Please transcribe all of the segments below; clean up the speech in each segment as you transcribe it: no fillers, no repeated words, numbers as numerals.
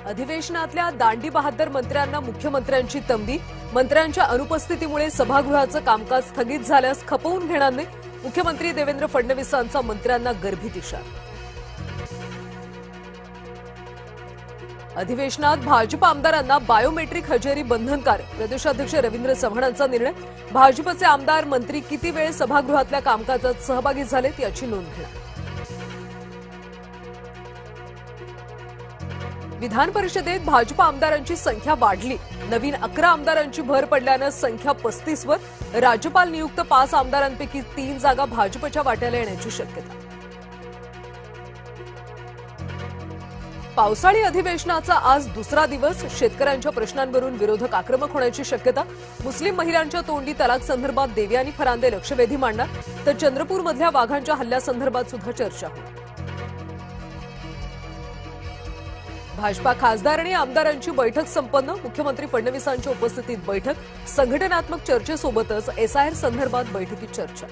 अधिवेशनातल्या दांडी बहादर मंत्र्यांना मुख्यमंत्र्यांची तंबी। मंत्र्यांच्या अनुपस्थितीमुळे सभागृहाचं कामकाज स्थगित झाल्यास खपवून घेणार नाही। मुख्यमंत्री देवेंद्र फडणवीसांचा मंत्र्यांना गर्भित इशारा। अधिवेशनात भाजप आमदारांना बायोमेट्रिक हजेरी बंधनकारक। प्रदेशाध्यक्ष रवींद्र चव्हाणांचा निर्णय। भाजपचे आमदार मंत्री किती वेळ सभागृहातल्या कामकाजात सहभागी झालेत याची नोंद घेणार। विधान परिषदेत भाजप आमदारांची संख्या वाढली। नवीन 11 आमदारांची भर पडल्यानं संख्या 35 वर। राज्यपाल नियुक्त 5 आमदारांपैकी 3 जागा भाजपच्या वाट्याला येण्याची शक्यता। पावसाळी अधिवेशनाचा आज दुसरा दिवस। शेतकऱ्यांच्या प्रश्नांवरून विरोधक आक्रमक होण्याची शक्यता। मुस्लिम महिलांच्या तोंडी तलाक संदर्भात देवयानी फरांदे लक्षवेधी मांडणार, तर चंद्रपूरमधल्या वाघांच्या हल्ल्यासंदर्भात सुद्धा चर्चा होणार। भाजपा खासदार आणि आमदारांची बैठक संपन्न। मुख्यमंत्री फडणवीसांच्या उपस्थितीत बैठक। संघटनात्मक चर्चेसोबतच एसआयआर संदर्भात बैठकीत चर्चा।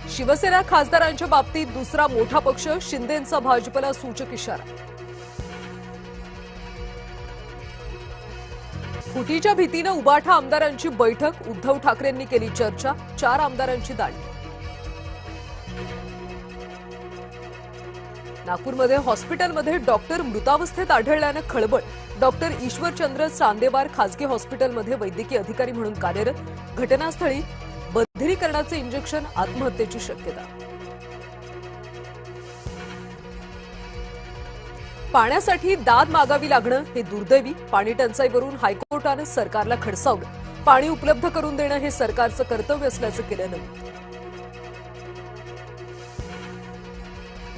शिवसेना खासदारांच्या बाबतीत दुसरा मोठा पक्ष। शिंदेंचा भाजपला सूचक इशारा। फुटीच्या भीतीनं उबाठा आमदारांची बैठक। उद्धव ठाकरेंनी केली चर्चा। 4 आमदारांची दांडी। नागपूरमध्ये हॉस्पिटलमध्ये डॉक्टर मृतावस्थेत आढळल्यानं खळबळ। डॉक्टर ईश्वरचंद्र चांदेवार खासगी हॉस्पिटलमध्ये वैद्यकीय अधिकारी म्हणून कार्यरत। घटनास्थळी बधिरीकरणाचे इंजेक्शन, आत्महत्येची शक्यता। पाण्यासाठी दाद मागावी लागणं हे दुर्दैवी। पाणी टंचाईवरून हायकोर्टानं सरकारला खडसावलं। पाणी उपलब्ध करून देणं हे सरकारचं कर्तव्य असल्याचं केलं नमूद।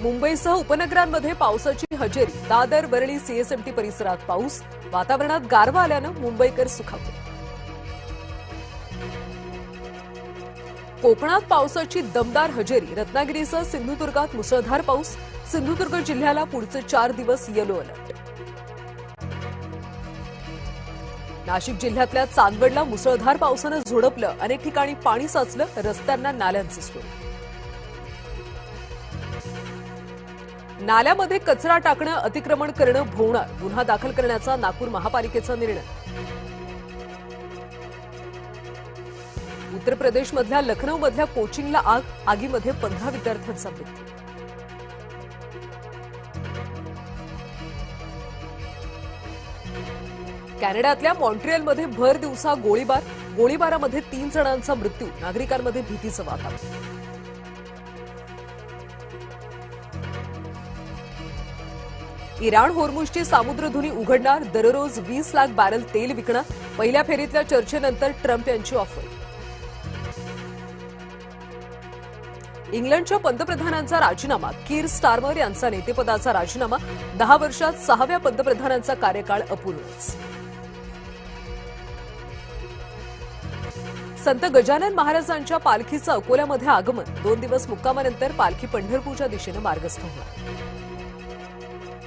मुंबईसह उपनगरांमध्ये पावसाची हजेरी। दादर, वरळी, सीएसएमटी परिसरात पाऊस। वातावरणात गारवा आल्यानं मुंबईकर सुखावले। कोकणात पावसाची दमदार हजेरी। रत्नागिरीसह सिंधुदुर्गात मुसळधार पाऊस। सिंधुदुर्ग जिल्ह्याला पुढचे 4 दिवस येलो अलर्ट। नाशिक जिल्ह्यातल्या चांदवडला मुसळधार पावसानं झोडपलं। अनेक ठिकाणी पाणी साचलं। रस्त्यांना नाल्यांचं स्वरूप। नाल्यामध्ये कचरा टाकणं, अतिक्रमण करणं भोवणार। गुन्हा दाखल करण्याचा नागपूर महापालिकेचा निर्णय। उत्तर प्रदेशमधल्या लखनौमधल्या कोचिंगला आग। आगीमध्ये 15 विद्यार्थ्यांचा मृत्यू। कॅनडातल्या मॉन्ट्रियलमध्ये भर दिवसा गोळीबार। गोळीबारामध्ये 3 जणांचा मृत्यू। नागरिकांमध्ये भीतीचं वातावरण। इराण होर्मुझची सामुद्रधुनी उघडणार। दररोज 20 लाख बॅरल तेल विकणार। पहिल्या फेरीतल्या चर्चेनंतर ट्रम्प यांची ऑफर। इंग्लंडच्या पंतप्रधानांचा राजीनामा। कीर स्टारमर यांचा नेतेपदाचा राजीनामा। 10 वर्षात 6व्या पंतप्रधानांचा कार्यकाळ अपूर्णच। संत गजानन महाराजांच्या पालखीचं अकोल्यामध्ये आगमन। 2 दिवस मुक्कामानंतर पालखी पंढरपूरच्या दिशेने मार्गस्थ होणार।